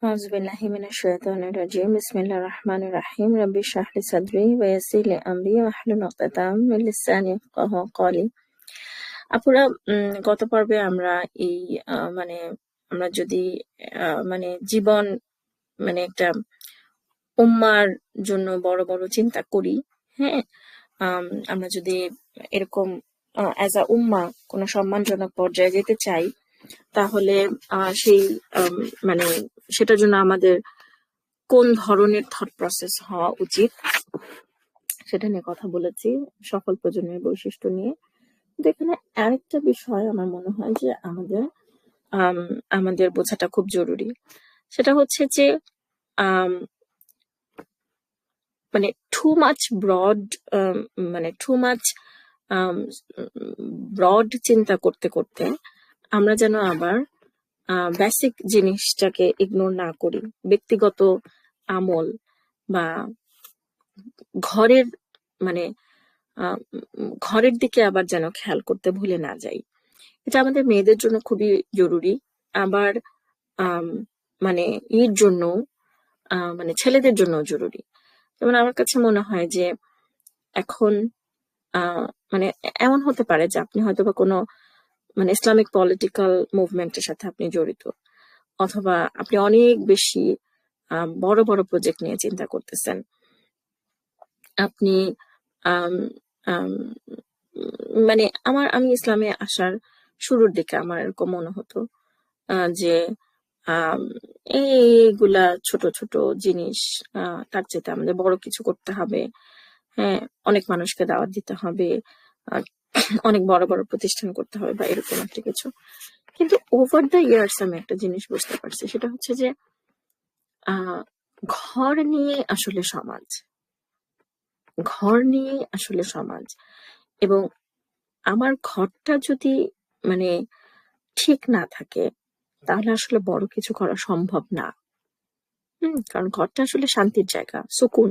أعوذ بالله من الشيطان الرجيم بسم الله الرحمن الرحيم رب اشرح لي صدري ويسر لي أمري واحلل عقدة من লিসানি ইয়াফকাহু قولي। আপুরা, গত পর্বে আমরা এই মানে আমরা যদি মানে জীবন মানে একটা উম্মার জন্য বড় বড় চিন্তা করি, হ্যাঁ, আমরা যদি এরকম অ্যাজ আ উম্মা কোনো সম্মানজনক পর্যায়ে যেতে চাই, তাহলে সেই মানে সেটার জন্য আমাদের কোন ধরনের থট প্রসেস হওয়া উচিত সেটা নিয়ে কথা বলেছি, সফল প্রজন্মের বৈশিষ্ট্য নিয়ে। কিন্তু এখানে আরেকটা বিষয় আমার মনে হয় যে আমাদের বোঝাটা খুব জরুরি। সেটা হচ্ছে যে মানে টু মাচ ব্রড চিন্তা করতে করতে আমরা যেন আবার বেসিক জিনিসটাকে ইগনোর না করি। ব্যক্তিগত আমল বা ঘরের মানে ঘরের দিকে আবার যেন খেয়াল করতে ভুলে না যাই। এটা আমাদের মেয়েদের জন্য খুবই জরুরি, আবার মানে এর জন্য মানে ছেলেদের জন্য জরুরি। যেমন আমার কাছে মনে হয় যে এখন মানে এমন হতে পারে যে আপনি হয়তো বা কোনো মানে ইসলামিক পলিটিক্যাল মুভমেন্টের সাথে আপনি জড়িত, অথবা আপনি অনেক বেশি বড় বড় প্রজেক্ট নিয়ে চিন্তা করতেছেন। আপনি মানে আমি ইসলামে আসার শুরুর দিকে আমার এরকম মনে হতো যে এইগুলা ছোট ছোট জিনিস, তার চেয়ে আমাদের বড় কিছু করতে হবে। হ্যাঁ, অনেক মানুষকে দাওয়াত দিতে হবে, অনেক বড় বড় প্রতিষ্ঠান করতে হবে বা এরকম একটা কিছু। কিন্তু ওভার দ্য ইয়ার্স আমি একটা জিনিস বুঝতে পারছি, সেটা হচ্ছে যে ঘর নিয়ে আসলে সমাজ, ঘর নিয়ে আসলে সমাজ। এবং আমার ঘরটা যদি মানে ঠিক না থাকে তাহলে আসলে বড় কিছু করা সম্ভব না। কারণ ঘরটা আসলে শান্তির জায়গা, সুকুন।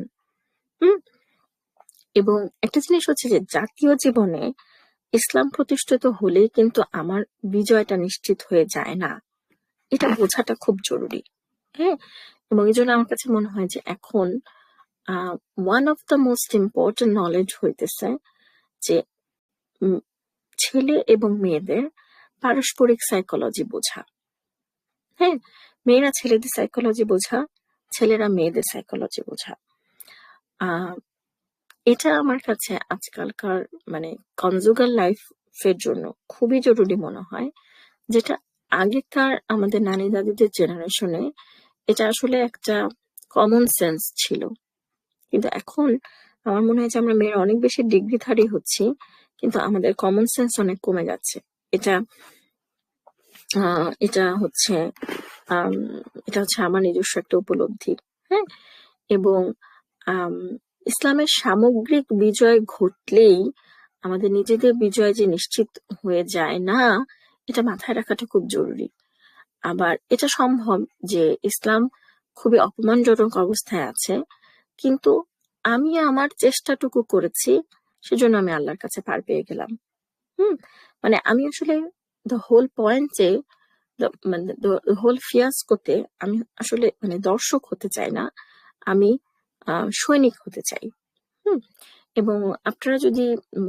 এবং একটা জিনিস হচ্ছে যে জাতীয় জীবনে ইসলাম প্রতিষ্ঠিত হলেই কিন্তু আমার বিজয়টা নিশ্চিত হয়ে যায় না, এটা বোঝাটা খুব জরুরি। হ্যাঁ, এবং এই জন্য আমার কাছে মনে হয় যে এখন one of the most important knowledge হইতেছে যে ছেলে এবং মেয়েদের পারস্পরিক সাইকোলজি বোঝা। হ্যাঁ, মেয়েরা ছেলেদের সাইকোলজি বোঝা, ছেলেরা মেয়েদের সাইকোলজি বোঝা। এটা আমার কাছে আজকালকার মানে কনজুগাল লাইফের জন্য খুবই জরুরি মনে হয়, যেটা আগেকার আমাদের নানি দাদিদের জেনারেশনে এটা আসলে একটা কমন সেন্স ছিল। কিন্তু এখন আমার মনে হয় যে আমরা মেয়েরা অনেক বেশি ডিগ্রিধারী হচ্ছি, কিন্তু আমাদের কমন সেন্স অনেক কমে যাচ্ছে। এটা এটা হচ্ছে আমার নিজস্ব একটা উপলব্ধি। হ্যাঁ, এবং ইসলামের সামগ্রিক বিজয় ঘটলেই আমাদের নিজেদের বিজয় যে নিশ্চিত হয়ে যায় না, এটা মাথায় রাখাটা খুব জরুরি। আবার এটা সম্ভব যে ইসলাম খুবই অপমানজনক অবস্থায় আছে, কিন্তু আমি আমার চেষ্টাটুকু করেছি, সেজন্য আমি আল্লাহর কাছে পার পেয়ে গেলাম। মানে আমি আসলে দ্য হোল পয়েন্টে মানে হোল ফিয়াস্কোতে আমি আসলে মানে দর্শক হতে চাই না, আমি সৈনিক হতে চাই। এবং আপনারা যদি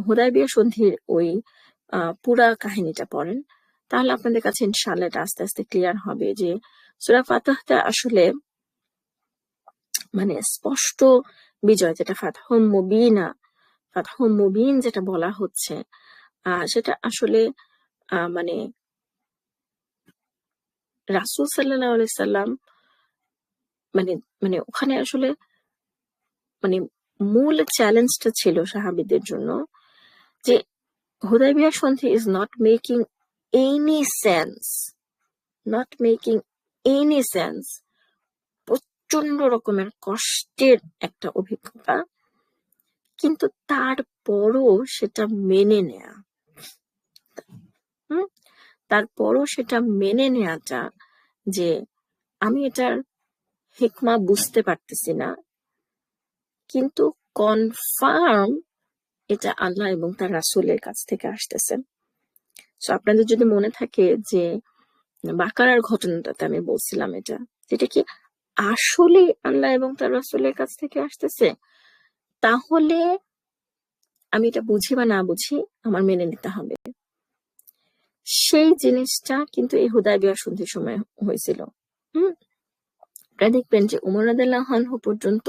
হুদায়বিয়া সন্ধির ওই পুরা কাহিনীটা পড়েন, তাহলে আপনাদের কাছে ইনশাআল্লাহ এটা আস্তে আস্তে ক্লিয়ার হবে যে সূরা ফাতহটা আসলে মানে স্পষ্ট বিজয়, যেটা ফাতহুম মুবিন যেটা বলা হচ্ছে, সেটা আসলে মানে রাসূল সাল্লাল্লাহু আলাইহি সাল্লাম মানে মানে ওখানে আসলে মানে মূল চ্যালেঞ্জটা ছিল সাহাবীদের জন্য যে হুদায়বিয়া সন্ধি is not making any sense, প্রচন্ড রকমের কষ্টের একটা অভিজ্ঞতা, কিন্তু তারপরও সেটা মেনে নেয়া, তারপরও সেটা মেনে নেয়াটা যে আমি এটার হিকমা বুঝতে পারতেছি না, কিন্তু কনফার্ম এটা আল্লাহ এবং তার রাসূলের কাছ থেকে আসতেছে। সো আপনাদের যদি মনে থাকে যে বাকারার ঘটনাটাতে আমি বলছিলাম এটা, যেটা কি আসলে আল্লাহ এবং তার রাসূলের কাছ থেকে আসতেছে, তাহলে আমি এটা বুঝি বা না বুঝি আমার মেনে নিতে হবে। সেই জিনিসটা কিন্তু এই হুদায়বিয়া সন্ধির সময় হয়েছিল। হুম আপনারা দেখবেন যে উমর রাদিয়াল্লাহু আনহু পর্যন্ত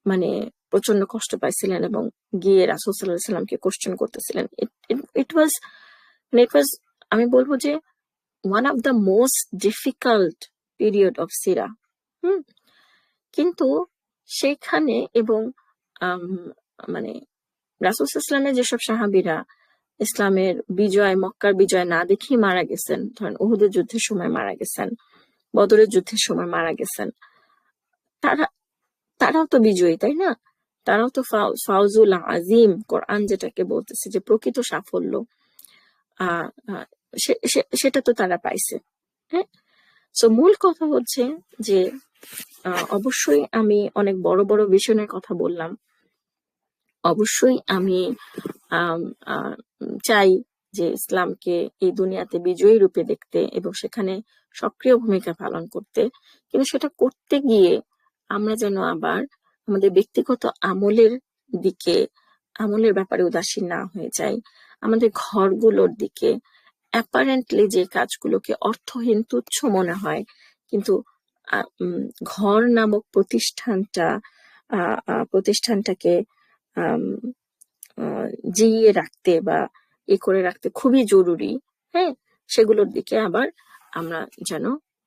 মানে প্রচন্ড কষ্ট পাইছিলেন এবং গিয়ে রাসূল সাল্লাল্লাহু আলাইহি সাল্লামকে কোশ্চেন করতেছিলেন। ইট ওয়াজ আমি বলবো যে one of the most difficult period of সিরা। হুম কিন্তু সেখানে এবং মানে রাসূল সাল্লাল্লাহু আলাইহি ওয়াসাল্লামের যেসব সাহাবীরা ইসলামের বিজয়, মক্কার বিজয় না দেখেই মারা গেছেন, ধরেন উহুদের যুদ্ধের সময় মারা গেছেন, বদরের যুদ্ধের সময় মারা গেছেন, তারা তারাও তো বিজয়ী, তাই না? তারাও তো ফাউজুল আজিম, কোরআন যেটাকে বলতেছে যে প্রকৃত সাফল্য, সেটা তো তারা পাইছে। হ্যাঁ, সো মূল কথা হচ্ছে যে অবশ্যই আমি অনেক বড় বড় ভিশনের কথা বললাম, অবশ্যই আমি চাই যে ইসলামকে এই দুনিয়াতে বিজয়ী রূপে দেখতে এবং সেখানে সক্রিয় ভূমিকা পালন করতে, কিন্তু সেটা করতে গিয়ে আমরা যেন আবার আমাদের ব্যক্তিগত আমলের ব্যাপারে উদাসীন না হয়ে যাই, আমাদের ঘরগুলোর দিকে অ্যাপারেন্টলি যে কাজগুলোকে অর্থহীন তুচ্ছ মনে হয়, কিন্তু ঘর নামক প্রতিষ্ঠানটাকে জিইয়ে রাখতে বা করে রাখতে খুবই জরুরি। হ্যাঁ, সেগুলোর দিকে আবার আমরা যেন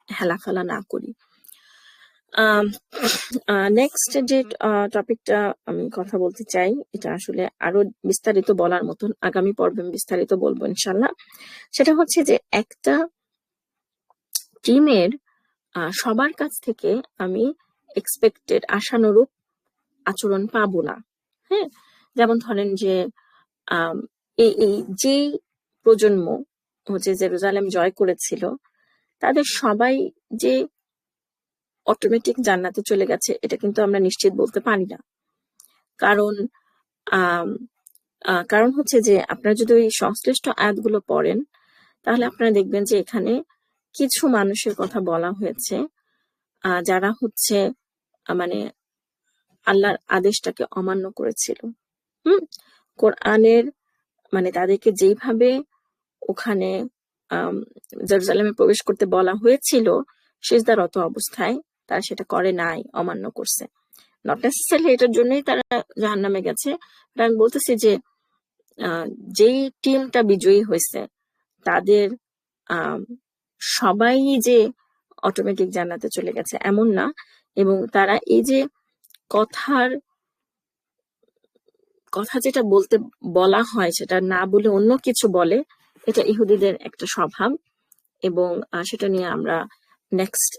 হেলাফেলা না করি। নেক্সট যে টপিকটা আমি কথা বলতে চাই, এটা আসলে আরো বিস্তারিত বলার মতন, আগামী পর্বে বিস্তারিত বলবো ইনশাল্লাহ। সেটা হচ্ছে যে একটা টিমের সবার কাছ থেকে আমি এক্সপেক্টেড আশানুরূপ আচরণ পাবো না। হ্যাঁ, যেমন ধরেন যে এই যে প্রজন্ম হচ্ছে জেরুজালেম জয় করেছিল, তাদের সবাই যে অটোমেটিক জান্নাতে চলে গেছে এটা কিন্তু আমরা নিশ্চিত বলতে পারি না। কারণ হচ্ছে যে আপনারা যদি ওই সংশ্লিষ্ট আয়াতগুলো পড়েন, তাহলে আপনারা দেখবেন যে এখানে কিছু মানুষের কথা বলা হয়েছে যারা হচ্ছে মানে আল্লাহর আদেশটাকে অমান্য করেছিল। কোরআনের মানে তাদেরকে যেইভাবে ওখানে জেরুজালেমে প্রবেশ করতে বলা হয়েছিল, সিজদারত অবস্থায় তারা সেটা করে নাই, অমান্য করছে। নট নেসেসারি এটার জন্যই তারা জাহান্নামে গেছে। আমি বলতেছি যে যেই টিমটা বিজয়ী হয়েছে তাদের সবাই যে অটোমেটিক জান্নাতে চলে গেছে এমন না, এবং তারা এই যে কথা যেটা বলা হয় সেটা না বলে অন্য কিছু বলে, এটা ইহুদিদের একটা স্বভাব, এবং সেটা নিয়ে আমরা নেক্সট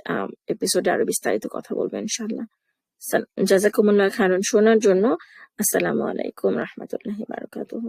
এপিসোডে আরো বিস্তারিত কথা বলবো ইনশাআল্লাহ। জাযাকুমুল্লাহ খায়রান শোনার জন্য। আসসালামু আলাইকুম রাহমাতুল্লাহি ওয়া বারাকাতুহু।